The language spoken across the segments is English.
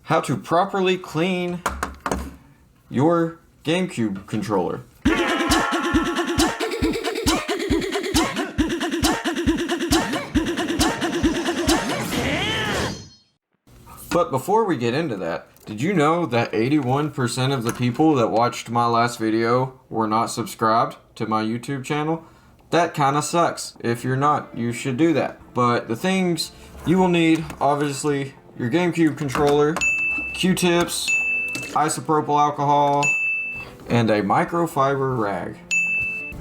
how to properly clean your GameCube controller. But before we get into that, did you know that 81% of the people that watched my last video were not subscribed to my YouTube channel? That kind of sucks. If you're not, you should do that. But the things you will need, obviously, your GameCube controller, Q-tips, isopropyl alcohol, and a microfiber rag.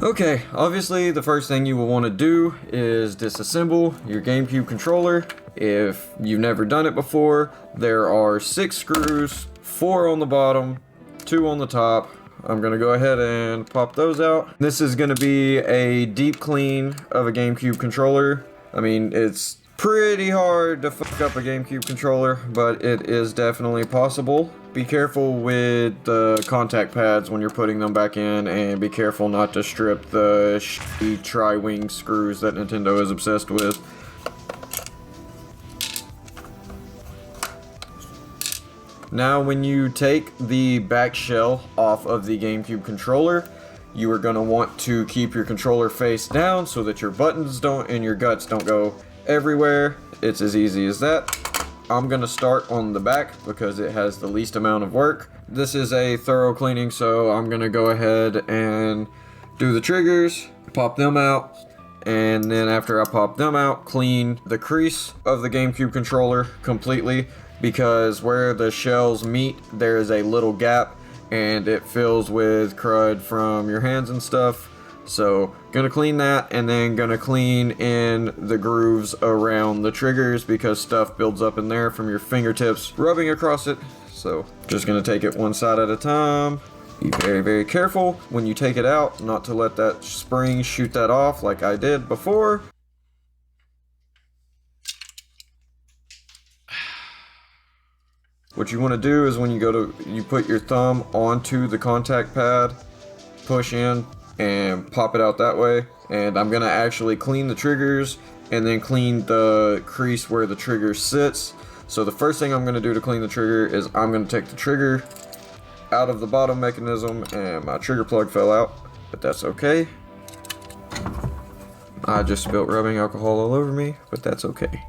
Okay, obviously the first thing you will want to do is disassemble your GameCube controller. If you've never done it before, there are 6 screws, 4 on the bottom, 2 on the top. I'm gonna go ahead and pop those out. This is gonna be a deep clean of a GameCube controller. I mean, it's pretty hard to fuck up a GameCube controller, but it is definitely possible. Be careful with the contact pads when you're putting them back in, and be careful not to strip the shitty tri-wing screws that Nintendo is obsessed with. Now, when you take the back shell off of the GameCube controller, you are going to want to keep your controller face down so that your buttons don't and your guts don't go everywhere. It's as easy as that. I'm going to start on the back because it has the least amount of work. This is a thorough cleaning, so I'm going to go ahead and do the triggers, pop them out, and then after I pop them out, clean the crease of the GameCube controller completely, because where the shells meet, there is a little gap and it fills with crud from your hands and stuff. So gonna clean that, and then gonna clean in the grooves around the triggers because stuff builds up in there from your fingertips rubbing across it. So just gonna take it one side at a time. Be very, very careful when you take it out not to let that spring shoot that off like I did before. What you want to do is when you put your thumb onto the contact pad, push in and pop it out that way. And I'm going to actually clean the triggers and then clean the crease where the trigger sits. So the first thing I'm going to do to clean the trigger is I'm going to take the trigger out of the bottom mechanism, and my trigger plug fell out, but that's okay. I just spilled rubbing alcohol all over me, but that's okay.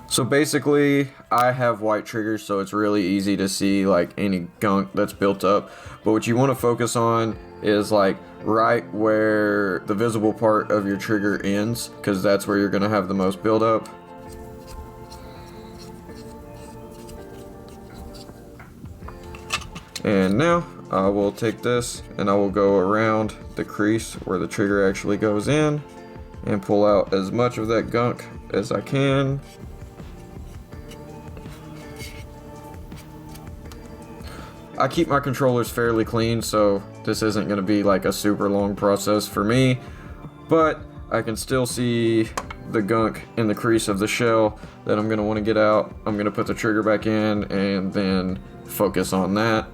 So basically, I have white triggers, so it's really easy to see like any gunk that's built up. But what you want to focus on is like right where the visible part of your trigger ends, because that's where you're going to have the most buildup. And now I will take this and I will go around the crease where the trigger actually goes in and pull out as much of that gunk as I can. I keep my controllers fairly clean, so this isn't going to be like a super long process for me, but I can still see the gunk in the crease of the shell that I'm going to want to get out. I'm going to put the trigger back in and then focus on that.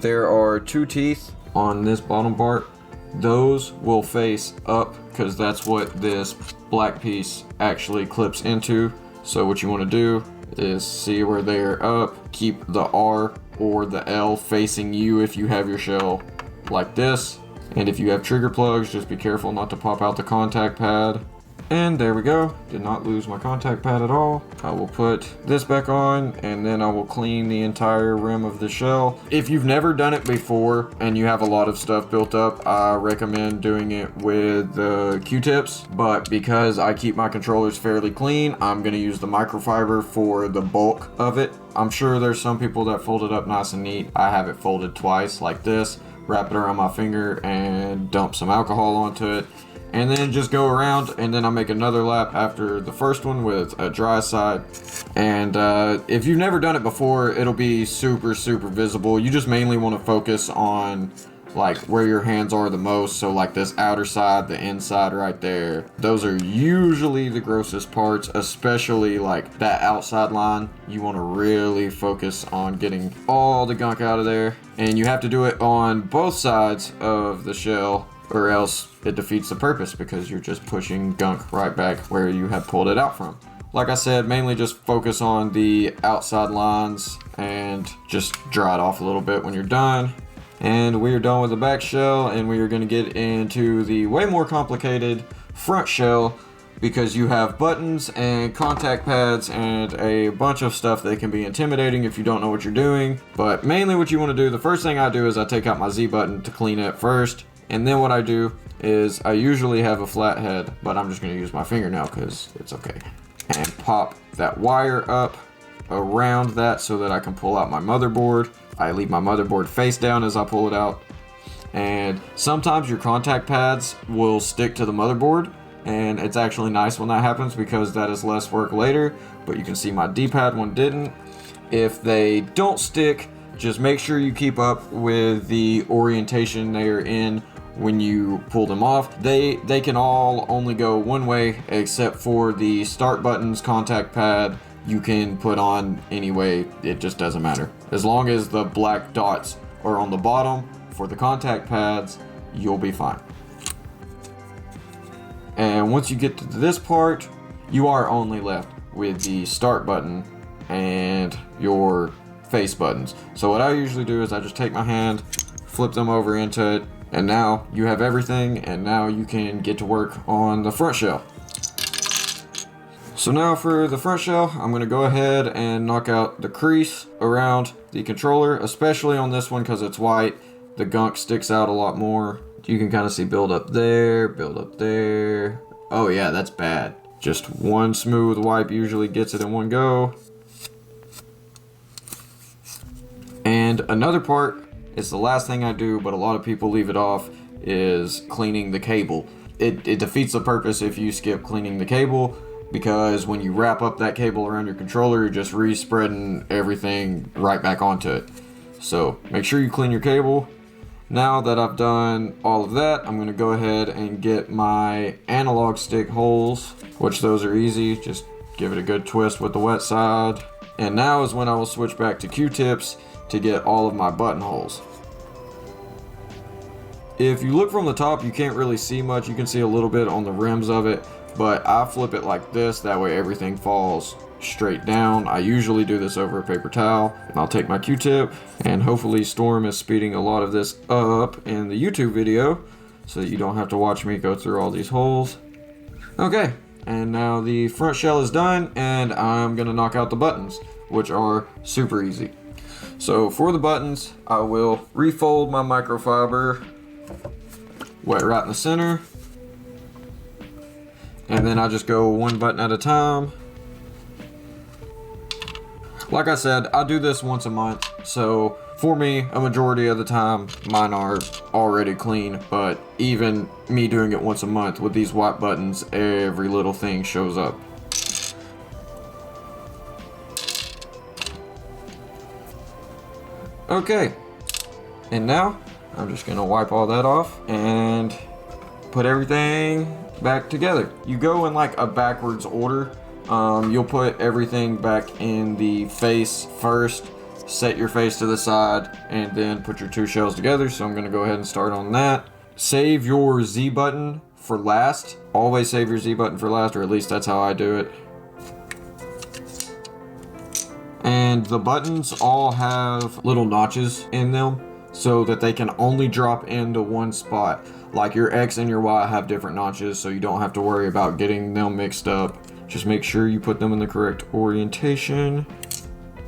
There are 2 teeth on this bottom part. Those will face up because that's what this black piece actually clips into. So what you want to do is see where they're up, keep the R or the L facing you if you have your shell like this. And if you have trigger plugs, just be careful not to pop out the contact pad. And there we go. Did not lose my contact pad at all. I will put this back on and then I will clean the entire rim of the shell. If you've never done it before and you have a lot of stuff built up, I recommend doing it with the Q-tips. But because I keep my controllers fairly clean, I'm going to use the microfiber for the bulk of it. I'm sure there's some people that fold it up nice and neat. I have it folded twice like this, wrap it around my finger and dump some alcohol onto it. And then just go around, and then I make another lap after the first one with a dry side. And if you've never done it before, it'll be super, super visible. You just mainly want to focus on like where your hands are the most. So like this outer side, the inside right there. Those are usually the grossest parts, especially like that outside line. You want to really focus on getting all the gunk out of there. And you have to do it on both sides of the shell, or else it defeats the purpose because you're just pushing gunk right back where you have pulled it out from. Like I said, mainly just focus on the outside lines and just dry it off a little bit when you're done. And we are done with the back shell, and we are going to get into the way more complicated front shell, because you have buttons and contact pads and a bunch of stuff that can be intimidating if you don't know what you're doing. But mainly what you want to do, the first thing I do is I take out my Z button to clean it first, and then what I do is I usually have a flat head, but I'm just going to use my fingernail because it's okay, and pop that wire up around that so that I can pull out my motherboard. I leave my motherboard face down as I pull it out, and sometimes your contact pads will stick to the motherboard, and it's actually nice when that happens because that is less work later. But you can see my D-pad one didn't. If they don't stick, just make sure you keep up with the orientation they are in when you pull them off. They can all only go one way except for the start button's contact pad. You can put on any way, it just doesn't matter. As long as the black dots are on the bottom for the contact pads, you'll be fine. And once you get to this part, you are only left with the start button and your face buttons. So what I usually do is I just take my hand, flip them over into it, and now you have everything, and now you can get to work on the front shell. So now for the front shell, I'm going to go ahead and knock out the crease around the controller, especially on this one because it's white. The gunk sticks out a lot more. You can kind of see build up there, build up there. Oh yeah, that's bad. Just one smooth wipe usually gets it in one go. And another part, it's the last thing I do, but a lot of people leave it off, is cleaning the cable. It defeats the purpose if you skip cleaning the cable, because when you wrap up that cable around your controller, you're just re-spreading everything right back onto it. So make sure you clean your cable. Now that I've done all of that, I'm going to go ahead and get my analog stick holes, which those are easy. Just give it a good twist with the wet side. And now is when I will switch back to Q-tips to get all of my buttonholes. If you look from the top, you can't really see much. You can see a little bit on the rims of it, but I flip it like this. That way everything falls straight down. I usually do this over a paper towel. And I'll take my Q-tip, and hopefully Storm is speeding a lot of this up in the YouTube video so that you don't have to watch me go through all these holes. Okay, and now the front shell is done, and I'm gonna knock out the buttons, which are super easy. So for the buttons, I will refold my microfiber, wet right in the center, and then I just go one button at a time. Like I said, I do this once a month, so for me, a majority of the time, mine are already clean, but even me doing it once a month with these white buttons, every little thing shows up. Okay, and now I'm just gonna wipe all that off and put everything back together. You go in like a backwards order. You'll put everything back in the face first, set your face to the side, and then put your two shells together. So I'm gonna go ahead and start on that. Save your Z button for last. Always save your Z button for last, or at least that's how I do it. And the buttons all have little notches in them so that they can only drop into one spot. Like your X and your Y have different notches, so you don't have to worry about getting them mixed up. Just make sure you put them in the correct orientation.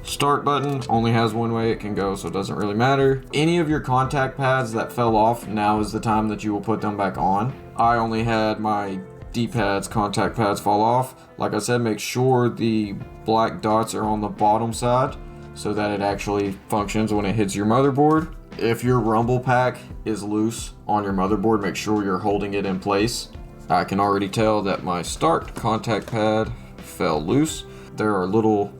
Start button only has one way it can go, so it doesn't really matter. Any of your contact pads that fell off, now is the time that you will put them back on. I only had my D-pads, contact pads fall off. Like I said, make sure the black dots are on the bottom side so that it actually functions when it hits your motherboard. If your rumble pack is loose on your motherboard, make sure you're holding it in place. I can already tell that my start contact pad fell loose. There are little,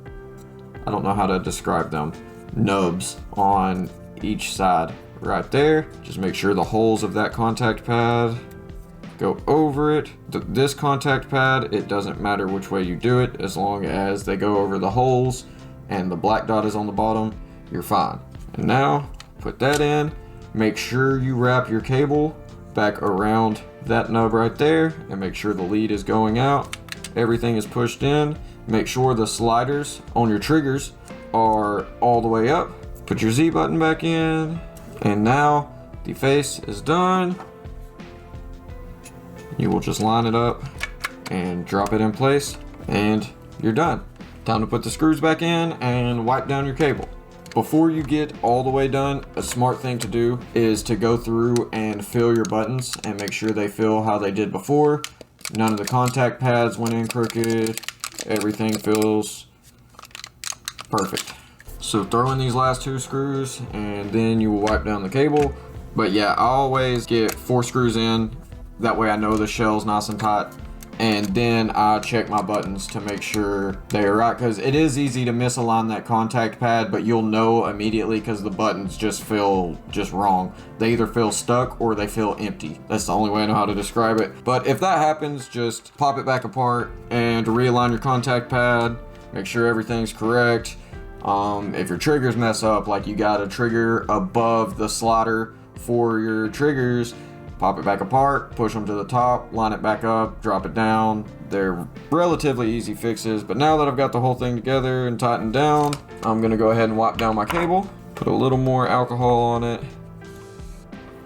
I don't know how to describe them, nubs on each side right there. Just make sure the holes of that contact pad go over it. This contact pad, it doesn't matter which way you do it, as long as they go over the holes and the black dot is on the bottom, you're fine. And now, put that in. Make sure you wrap your cable back around that nub right there and make sure the lead is going out. Everything is pushed in, make sure the sliders on your triggers are all the way up. Put your Z button back in, and now the face is done. You will just line it up and drop it in place, and you're done. Time to put the screws back in and wipe down your cable. Before you get all the way done, a smart thing to do is to go through and fill your buttons and make sure they feel how they did before. None of the contact pads went in crooked. Everything feels perfect. So throw in these last 2 screws and then you will wipe down the cable. But yeah, I always get 4 screws in. That way I know the shell's nice and tight. And then I check my buttons to make sure they are right, because it is easy to misalign that contact pad, but you'll know immediately because the buttons just feel wrong. They either feel stuck or they feel empty. That's the only way I know how to describe it. But if that happens, just pop it back apart and realign your contact pad. Make sure everything's correct. If your triggers mess up, like you got a trigger above the slider for your triggers, pop it back apart, push them to the top, line it back up, drop it down. They're relatively easy fixes, but now that I've got the whole thing together and tightened down, I'm gonna go ahead and wipe down my cable, put a little more alcohol on it.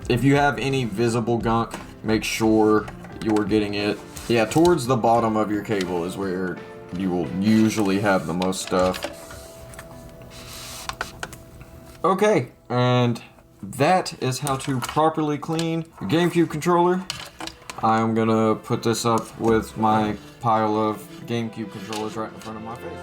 If you have any visible gunk, make sure you're getting it. Yeah, towards the bottom of your cable is where you will usually have the most stuff. Okay, and that is how to properly clean your GameCube controller. I'm gonna put this up with my pile of GameCube controllers right in front of my face.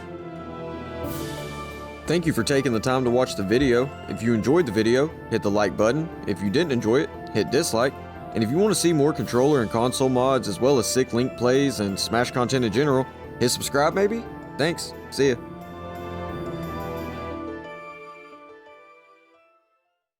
Thank you for taking the time to watch the video. If you enjoyed the video, hit the like button. If you didn't enjoy it, hit dislike. And if you want to see more controller and console mods as well as Sick Link plays and Smash content in general, hit subscribe maybe? Thanks. See ya.